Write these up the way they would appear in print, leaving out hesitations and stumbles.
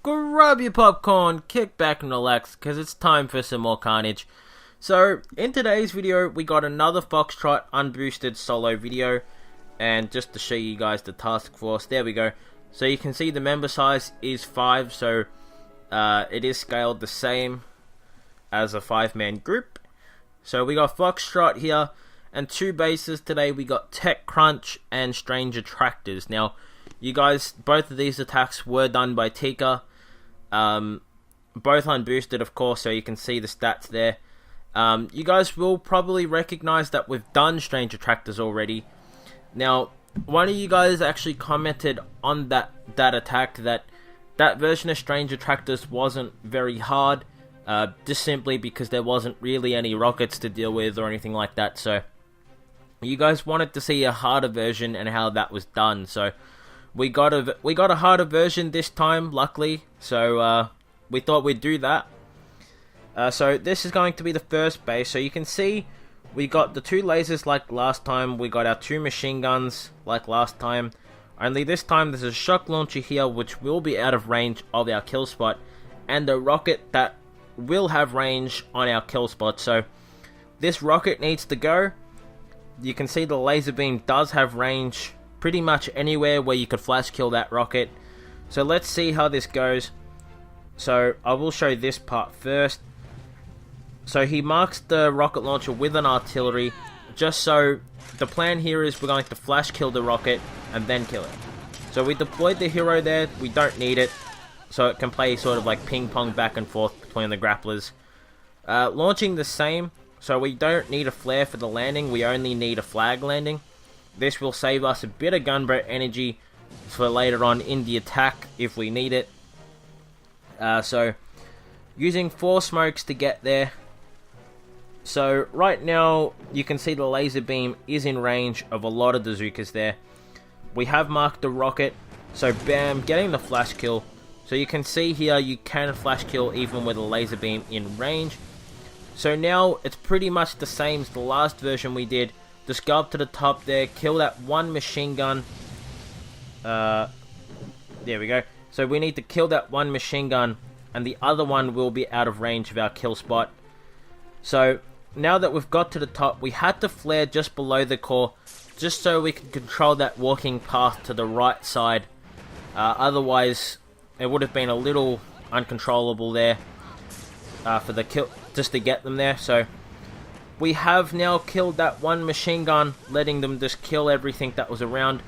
grab your popcorn, kick back and relax, because it's time for some more Karnage. So, in today's video, we got another Foxtrot Unboosted solo video, and just to show you guys the task force, there we go. So you can see the member size is 5, so it is scaled the same as a 5-man group. So we got Foxtrot here, and 2 bases today. We got TechCrunch and Strange Attractors. Now, you guys, both of these attacks were done by Tika. Both unboosted, of course, so you can see the stats there. You guys will probably recognize that we've done Strange Attractors already. Now, one of you guys actually commented on that attack that version of Strange Attractors wasn't very hard, just simply because there wasn't really any rockets to deal with or anything like that. So, you guys wanted to see a harder version and how that was done. So, we got a harder version this time, luckily. So, we thought we'd do that. So this is going to be the first base. So you can see we got the 2 lasers like last time. We got our 2 machine guns like last time. Only this time there's a shock launcher here which will be out of range of our kill spot, and a rocket that will have range on our kill spot. So this rocket needs to go. You can see the laser beam does have range pretty much anywhere where you could flash kill that rocket. So let's see how this goes. So I will show this part first. So he marks the rocket launcher with an artillery, just so the plan here is we're going to flash kill the rocket and then kill it. So we deployed the hero there, we don't need it, so it can play sort of like ping pong back and forth between the grapplers. Launching the same, so we don't need a flare for the landing, we only need a flag landing. This will save us a bit of gunboat energy for later on in the attack if we need it. So using 4 smokes to get there. So right now you can see the laser beam is in range of a lot of the Zookas there. We have marked the rocket, so bam, getting the flash kill. So you can see here you can flash kill even with a laser beam in range. So now it's pretty much the same as the last version we did. Just go up to the top there, kill that 1 machine gun. There we go. So we need to kill that 1 machine gun, and the other one will be out of range of our kill spot. So now that we've got to the top, we had to flare just below the core, just so we can control that walking path to the right side. Otherwise, it would have been a little uncontrollable there for the kill, just to get them there. So we have now killed that 1 machine gun, letting them just kill everything that was around.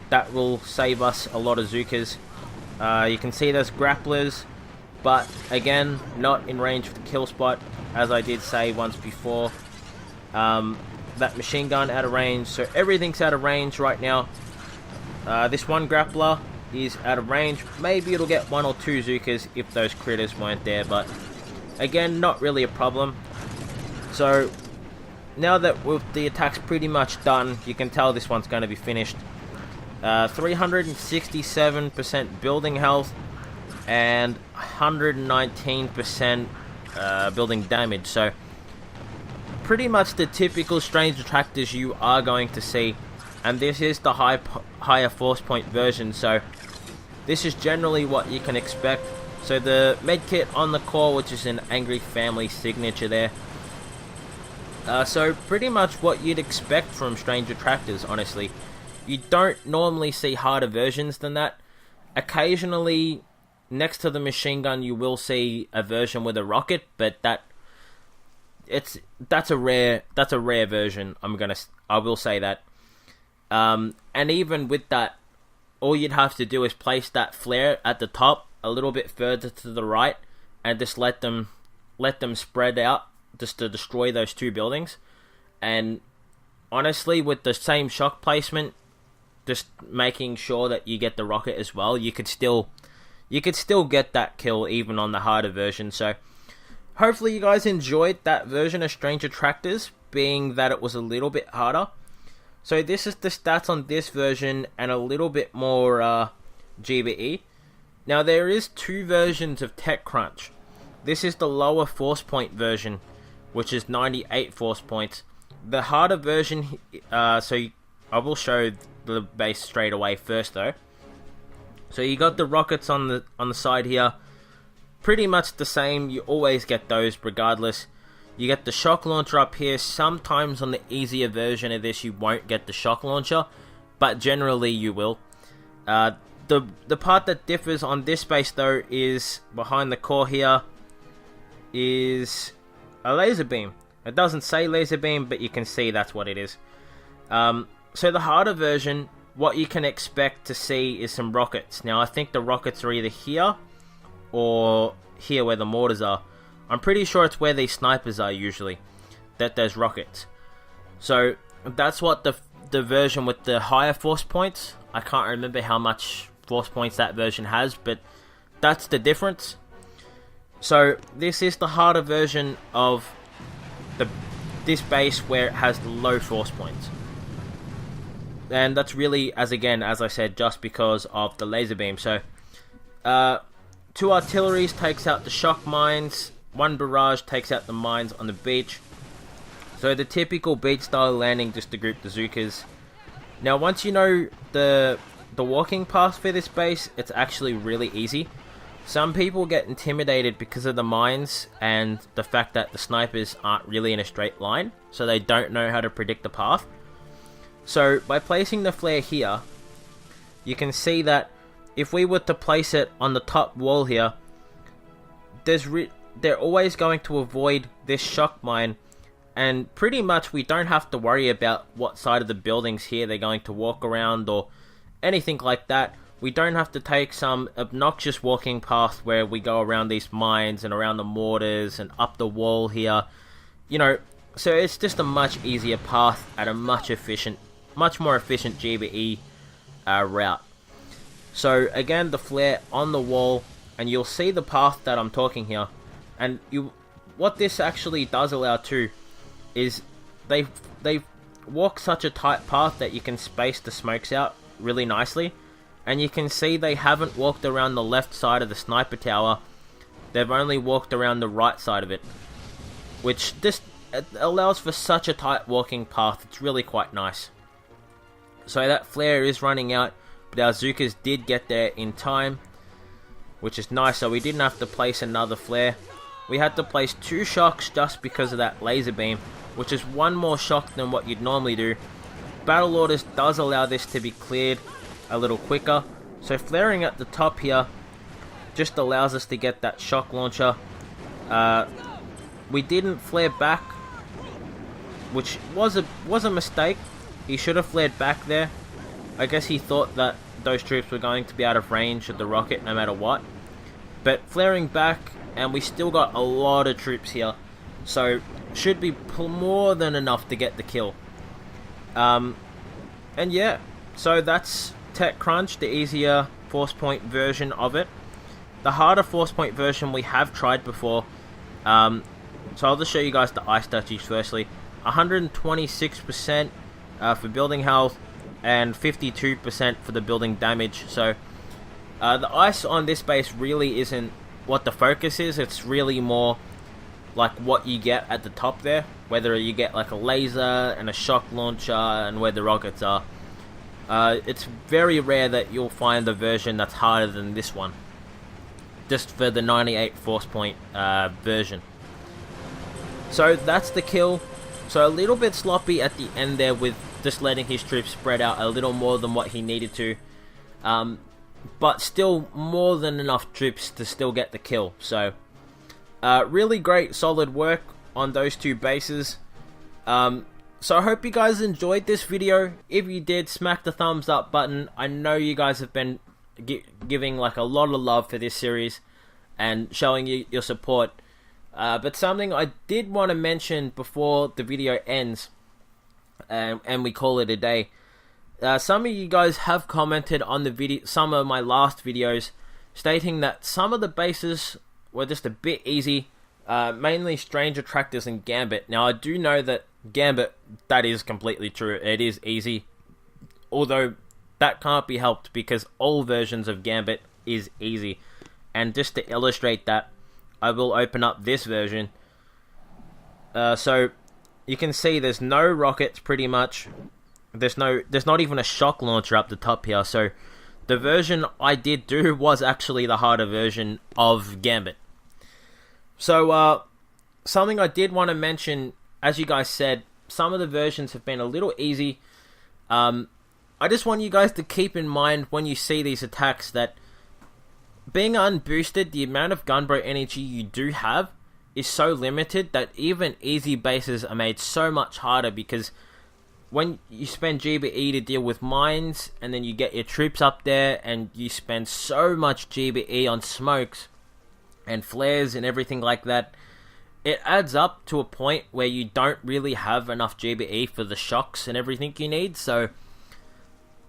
That will save us a lot of Zookas. You can see there's grapplers, but again, not in range of the kill spot, as I did say once before. That machine gun out of range, so everything's out of range right now. This 1 grappler is out of range. Maybe it'll get 1 or 2 Zookas if those critters weren't there, but again, not really a problem. So now that the attack's pretty much done, you can tell this one's going to be finished. 367% building health and 119% building damage. So pretty much the typical Strange Attractors you are going to see, and this is the higher force point version, so this is generally what you can expect. So the medkit on the core, which is an Angry Family signature there. So pretty much what you'd expect from Strange Attractors, honestly. You don't normally see harder versions than that. Occasionally, next to the machine gun, you will see a version with a rocket, but that's a rare version. I will say that. And even with that, all you'd have to do is place that flare at the top a little bit further to the right, and just let them spread out just to destroy those 2 buildings. And honestly, with the same shock placement, just making sure that you get the rocket as well, you could still get that kill even on the harder version. So hopefully you guys enjoyed that version of Strange Attractors, being that it was a little bit harder. So this is the stats on this version and a little bit more GBE. Now there is 2 versions of TechCrunch. This is the lower force point version, which is 98 force points. The harder version, I will show the base straight away first though. So you got the rockets on the side here. pretty much the same. You always get those regardless. You get the shock launcher up here. Sometimes on the easier version of this you won't get the shock launcher, but generally you will. The part that differs on this base though is behind the core here is a laser beam. It doesn't say laser beam, but you can see that's what it is. So the harder version, what you can expect to see is some rockets. Now I think the rockets are either here or here where the mortars are. I'm pretty sure it's where these snipers are usually, that there's rockets. So that's what the version with the higher force points, I can't remember how much force points that version has, but that's the difference. So this is the harder version of this base where it has low force points. And that's really, as I said, just because of the laser beam. So 2 artilleries takes out the shock mines. 1 barrage takes out the mines on the beach. So the typical beach style landing just to group the Zookas. Now once you know the walking path for this base, it's actually really easy. Some people get intimidated because of the mines and the fact that the snipers aren't really in a straight line, so they don't know how to predict the path. So by placing the flare here, you can see that if we were to place it on the top wall here, they're always going to avoid this shock mine, and pretty much we don't have to worry about what side of the buildings here they're going to walk around or anything like that. We don't have to take some obnoxious walking path where we go around these mines and around the mortars and up the wall here. You know, so it's just a much easier path at a much more efficient GBE route. So again, the flare on the wall, and you'll see the path that I'm talking here. And what this actually does allow too is they walk such a tight path that you can space the smokes out really nicely. And you can see they haven't walked around the left side of the sniper tower. They've only walked around the right side of it, which it allows for such a tight walking path. It's really quite nice. So that flare is running out, but our Zookas did get there in time, which is nice. So we didn't have to place another flare. We had to place 2 shocks just because of that laser beam, which is 1 more shock than what you'd normally do. Battle Orders does allow this to be cleared a little quicker. So flaring at the top here just allows us to get that shock launcher. We didn't flare back, which was a mistake. He should have flared back there. I guess he thought that those troops were going to be out of range of the rocket no matter what. But flaring back, and we still got a lot of troops here, so should be more than enough to get the kill. And yeah, so that's TechCrunch, the easier force point version of it. The harder force point version we have tried before. So I'll just show you guys the ice touchies firstly. 126% for building health and 52% for the building damage. So the ice on this base really isn't what the focus is. It's really more like what you get at the top there, whether you get like a laser and a shock launcher and where the rockets are. It's very rare that you'll find a version that's harder than this one, just for the 98 force point version. So that's the kill. So a little bit sloppy at the end there with just letting his troops spread out a little more than what he needed to, but still more than enough troops to still get the kill. So really great solid work on those 2 bases. So I hope you guys enjoyed this video. If you did, smack the thumbs up button. I know you guys have been giving like a lot of love for this series and showing you your support. But something I did want to mention before the video ends, and we call it a day. Some of you guys have commented on the video, some of my last videos, stating that some of the bases were just a bit easy, mainly Strange Attractors and Gambit. Now I do know that Gambit, that is completely true. It is easy, although that can't be helped because all versions of Gambit is easy. And just to illustrate that, I will open up this version. So you can see there's no rockets pretty much. There's not even a shock launcher up the top here. So the version I did do was actually the harder version of Gambit. So, something I did want to mention, as you guys said, some of the versions have been a little easy. I just want you guys to keep in mind when you see these attacks that being unboosted, the amount of gunboat energy you do have is so limited that even easy bases are made so much harder, because when you spend GBE to deal with mines and then you get your troops up there and you spend so much GBE on smokes and flares and everything like that, it adds up to a point where you don't really have enough GBE for the shocks and everything you need. So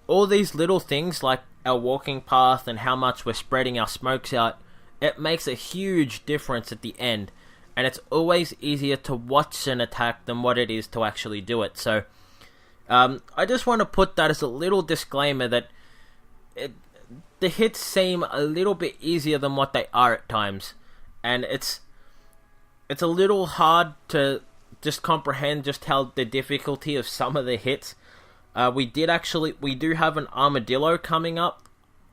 all these little things like our walking path and how much we're spreading our smokes out, it makes a huge difference at the end, and it's always easier to watch an attack than what it is to actually do it. So I just want to put that as a little disclaimer that the hits seem a little bit easier than what they are at times, and it's a little hard to just comprehend just how the difficulty of some of the hits. We do have an armadillo coming up.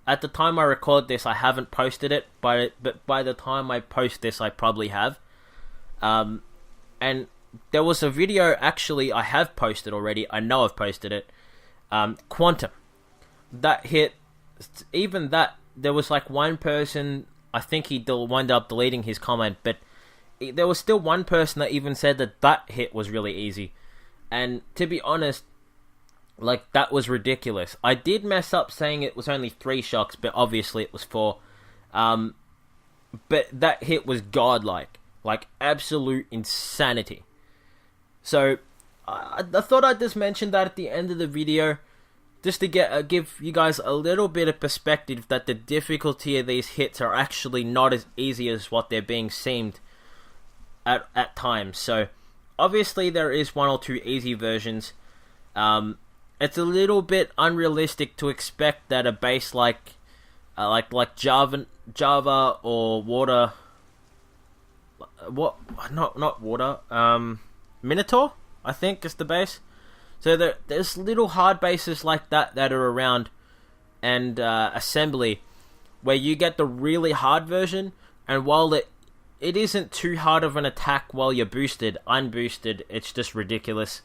At the time I record this, I haven't posted it, but by the time I post this, I probably have. And there was a video, actually, I have posted already. I know I've posted it. Quantum. That hit, even that, there was like one person, I think he wound up deleting his comment, but there was still one person that even said that hit was really easy. And to be honest, like, that was ridiculous. I did mess up saying it was only 3 shocks, but obviously it was 4. But that hit was godlike. Like, absolute insanity. So, I thought I'd just mention that at the end of the video, just to give you guys a little bit of perspective that the difficulty of these hits are actually not as easy as what they're being seemed at times. So, obviously there is 1 or 2 easy versions. It's a little bit unrealistic to expect that a base like Java or Water, not Water, Minotaur, I think is the base. So there's little hard bases like that are around, and Assembly, where you get the really hard version, and while it isn't too hard of an attack while you're boosted, unboosted, it's just ridiculous.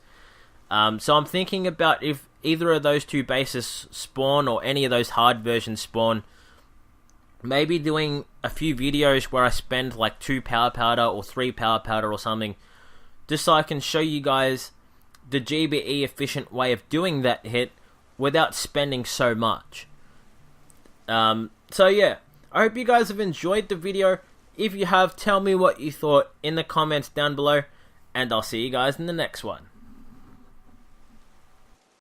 So I'm thinking about if either of those 2 bases spawn or any of those hard versions spawn, maybe doing a few videos where I spend like 2 power powder or 3 power powder or something, just so I can show you guys the GBE efficient way of doing that hit without spending so much. So yeah, I hope you guys have enjoyed the video. If you have, tell me what you thought in the comments down below, and I'll see you guys in the next one.